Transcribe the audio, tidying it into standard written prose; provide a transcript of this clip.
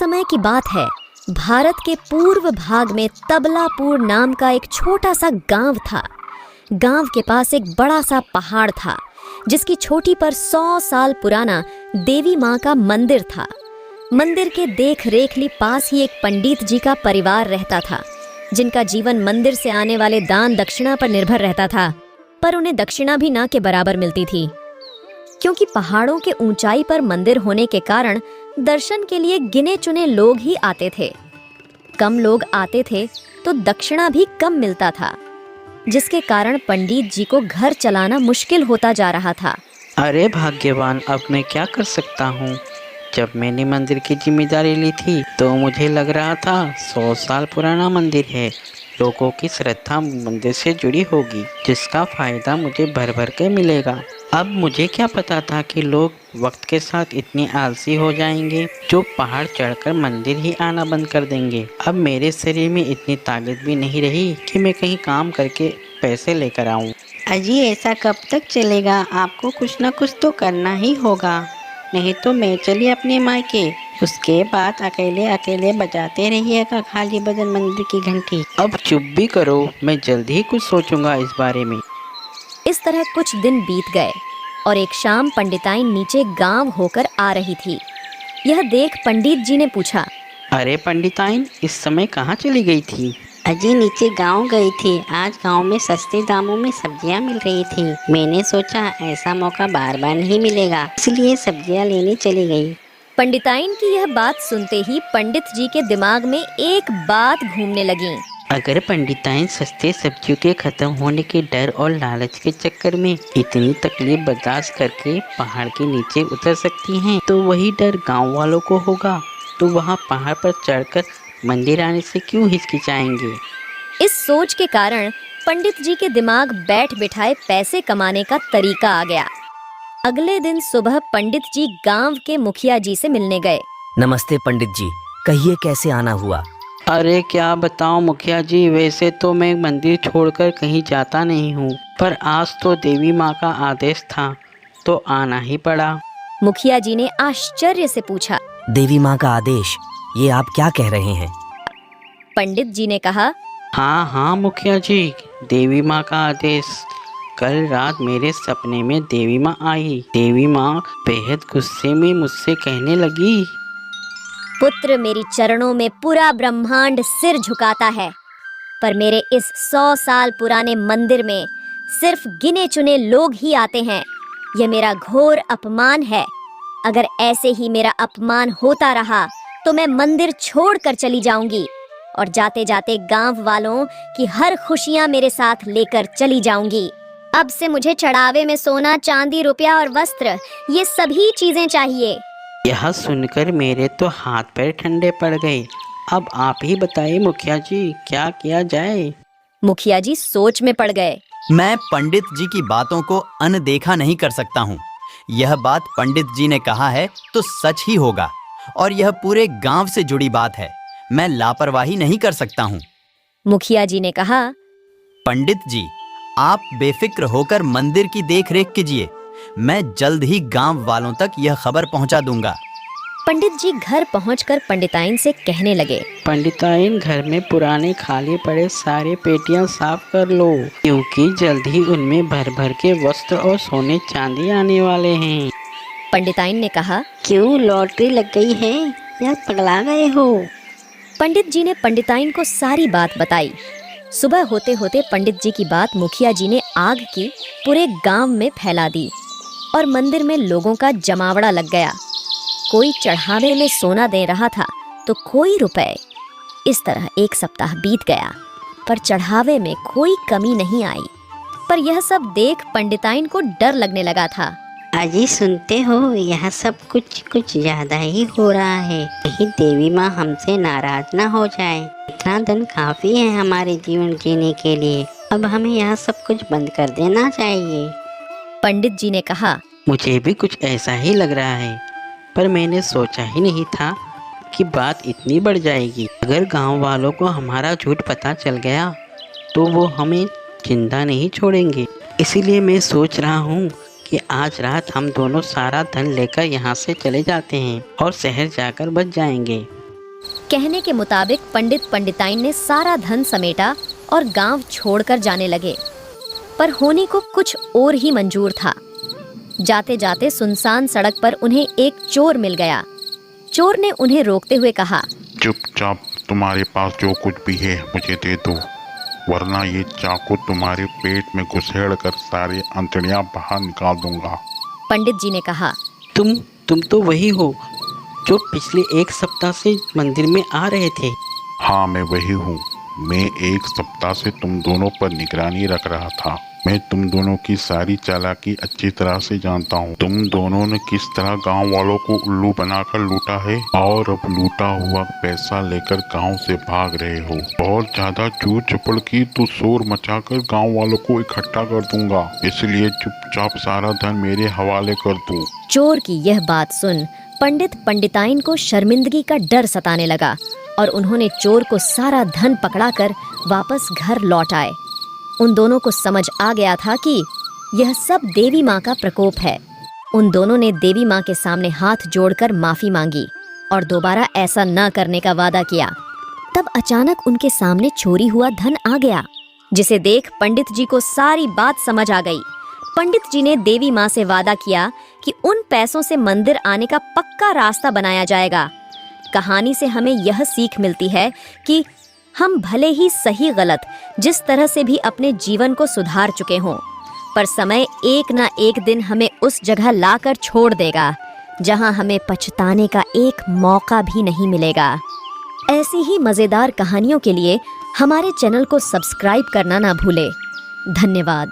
समय की बात है। भारत के पूर्व भाग में तबलापुर नाम का एक छोटा सा गांव था। गांव के पास एक बड़ा सा पहाड़ था जिसकी चोटी पर 100 साल पुराना देवी माँ का मंदिर था। मंदिर के देख रेख लिए पास ही एक पंडित जी का परिवार रहता था, जिनका जीवन मंदिर से आने वाले दान दक्षिणा पर निर्भर रहता था। पर उन्हें दक्षिणा भी ना के बराबर मिलती थी, क्योंकि पहाड़ों के ऊंचाई पर मंदिर होने के कारण दर्शन के लिए गिने चुने लोग ही आते थे। कम लोग आते थे तो दक्षिणा भी कम मिलता था, जिसके कारण पंडित जी को घर चलाना मुश्किल होता जा रहा था। अरे भाग्यवान, अब मैं क्या कर सकता हूँ। जब मैंने मंदिर की जिम्मेदारी ली थी तो मुझे लग रहा था 100 साल पुराना मंदिर है, लोगों की श्रद्धा मंदिर से जुड़ी होगी, जिसका फायदा मुझे भर भर के मिलेगा। अब मुझे क्या पता था कि लोग वक्त के साथ इतने आलसी हो जाएंगे जो पहाड़ चढ़कर मंदिर ही आना बंद कर देंगे। अब मेरे शरीर में इतनी ताकत भी नहीं रही कि मैं कहीं काम करके पैसे लेकर आऊं। अजी, ऐसा कब तक चलेगा? आपको कुछ ना कुछ तो करना ही होगा, नहीं तो मैं चली अपने मायके। उसके बाद अकेले अकेले बजाते रहिएगा खाली बदन मंदिर की घंटी। अब चुप भी करो, मैं जल्द ही कुछ सोचूंगा इस बारे में। इस तरह कुछ दिन बीत गए और एक शाम पंडिताइन नीचे गांव होकर आ रही थी। यह देख पंडित जी ने पूछा, अरे पंडिताइन, इस समय कहाँ चली गई थी? अजी, नीचे गांव गई थी। आज गांव में सस्ते दामों में सब्जियां मिल रही थी। मैंने सोचा ऐसा मौका बार बार नहीं मिलेगा, इसलिए सब्जियां लेने चली गई। पंडिताइन की यह बात सुनते ही पंडित जी के दिमाग में एक बात घूमने लगी। अगर पंडिताइन सस्ते सब्जियों के खत्म होने के डर और लालच के चक्कर में इतनी तकलीफ बर्दाश्त करके पहाड़ के नीचे उतर सकती हैं, तो वही डर गांव वालों को होगा तो वहां पहाड़ पर चढ़कर मंदिर आने से क्यों हिचकिचाएंगे। इस सोच के कारण पंडित जी के दिमाग बैठ बिठाए पैसे कमाने का तरीका आ गया। अगले दिन सुबह पंडित जी गांव के मुखिया जी से मिलने गए। नमस्ते पंडित जी, कहिए कैसे आना हुआ? अरे क्या बताऊं मुखिया जी, वैसे तो मैं मंदिर छोड़कर कहीं जाता नहीं हूँ, पर आज तो देवी माँ का आदेश था तो आना ही पड़ा। मुखिया जी ने आश्चर्य से पूछा, देवी माँ का आदेश, ये आप क्या कह रहे हैं? पंडित जी ने कहा, हाँ हाँ मुखिया जी, देवी माँ का आदेश। कल रात मेरे सपने में देवी माँ आई। देवी माँ बेहद गुस्से में मुझसे कहने लगी, पुत्र, मेरी चरणों में पूरा ब्रह्मांड सिर झुकाता है, पर मेरे इस 100 साल पुराने मंदिर में सिर्फ गिने चुने लोग ही आते हैं। यह मेरा घोर अपमान है। अगर ऐसे ही मेरा अपमान होता रहा तो मैं मंदिर छोड़कर चली जाऊंगी और जाते जाते गांव वालों की हर खुशियां मेरे साथ लेकर चली जाऊंगी। अब से मुझे चढ़ावे में सोना, चांदी, रुपया और वस्त्र, ये सभी चीजें चाहिए। यह सुनकर मेरे तो हाथ पैर ठंडे पड़ गए। अब आप ही बताइए मुखिया जी, क्या किया जाए। मुखिया जी सोच में पड़ गए। मैं पंडित जी की बातों को अनदेखा नहीं कर सकता हूँ। यह बात पंडित जी ने कहा है तो सच ही होगा, और यह पूरे गांव से जुड़ी बात है। मैं लापरवाही नहीं कर सकता हूँ। मुखिया जी ने कहा, पंडित जी, आप बेफिक्र होकर मंदिर की देखरेख कीजिए। मैं जल्द ही गांव वालों तक यह खबर पहुंचा दूंगा। पंडित जी घर पहुंचकर पंडिताइन से कहने लगे, पंडिताइन, घर में पुराने खाली पड़े सारे पेटियां साफ कर लो, क्योंकि जल्द ही उनमें भर भर के वस्त्र और सोने चांदी आने वाले हैं। पंडिताइन ने कहा, क्यों, लॉटरी लग गई है या पगला गए हो? पंडित जी ने पंडिताइन को सारी बात बताई। सुबह होते होते पंडित जी की बात मुखिया जी ने आग की पूरे गांव में फैला दी और मंदिर में लोगों का जमावड़ा लग गया। कोई चढ़ावे में सोना दे रहा था तो कोई रुपए। इस तरह एक सप्ताह बीत गया, पर चढ़ावे में कोई कमी नहीं आई। पर यह सब देख पंडिताइन को डर लगने लगा था। अजी, सुनते हो, यह सब कुछ ज्यादा ही हो रहा है। कहीं देवी माँ हमसे नाराज ना हो जाए। इतना धन काफी है हमारे जीवन जीने के लिए। अब हमें यह सब कुछ बंद कर देना चाहिए। पंडित जी ने कहा, मुझे भी कुछ ऐसा ही लग रहा है, पर मैंने सोचा ही नहीं था कि बात इतनी बढ़ जाएगी। अगर गांव वालों को हमारा झूठ पता चल गया तो वो हमें जिंदा नहीं छोड़ेंगे। इसीलिए मैं सोच रहा हूँ कि आज रात हम दोनों सारा धन लेकर यहाँ से चले जाते हैं और शहर जाकर बच जाएंगे। कहने के मुताबिक पंडित पंडिताइन ने सारा धन समेटा और गांव छोड़कर जाने लगे। पर होनी को कुछ और ही मंजूर था। जाते जाते सुनसान सड़क पर उन्हें एक चोर मिल गया। चोर ने उन्हें रोकते हुए कहा, चुपचाप तुम्हारे पास जो कुछ भी है मुझे दे दो, वरना ये चाकू तुम्हारे पेट में घुसेड़ कर सारी अंतड़ियां बाहर निकाल दूंगा। पंडित जी ने कहा, तुम तो वही हो जो पिछले 1 सप्ताह से मंदिर में आ रहे थे। हाँ, मैं वही हूँ। मैं 1 सप्ताह से तुम दोनों पर निगरानी रख रहा था। मैं तुम दोनों की सारी चालाकी अच्छी तरह से जानता हूँ। तुम दोनों ने किस तरह गांव वालों को उल्लू बनाकर लूटा है और अब लूटा हुआ पैसा लेकर गांव से भाग रहे हो। बहुत ज्यादा चूर चपड़ की तो शोर मचाकर गांव वालों को इकट्ठा कर दूंगा, इसलिए चुपचाप सारा धन मेरे हवाले कर दो। चोर की यह बात सुन पंडित पंडिताइन को शर्मिंदगी का डर सताने लगा और उन्होंने चोर को सारा धन पकड़ाकर वापस घर लौट आए। उन दोनों को समझ आ गया था कि यह सब देवी माँ का प्रकोप है। उन दोनों ने देवी माँ के सामने हाथ जोड़कर माफी मांगी और दोबारा ऐसा न करने का वादा किया। तब अचानक उनके सामने चोरी हुआ धन आ गया, जिसे देख पंडित जी को सारी बात समझ आ गई। पंडित जी ने देवी माँ से वादा किया कि उन पैसों से मंदिर आने का पक्का रास्ता बनाया जाएगा। कहानी से हमें यह सीख मिलती है कि हम भले ही सही गलत जिस तरह से भी अपने जीवन को सुधार चुके हों, पर समय एक ना एक दिन हमें उस जगह लाकर छोड़ देगा जहां हमें पछताने का एक मौका भी नहीं मिलेगा। ऐसी ही मजेदार कहानियों के लिए हमारे चैनल को सब्सक्राइब करना ना भूले। धन्यवाद।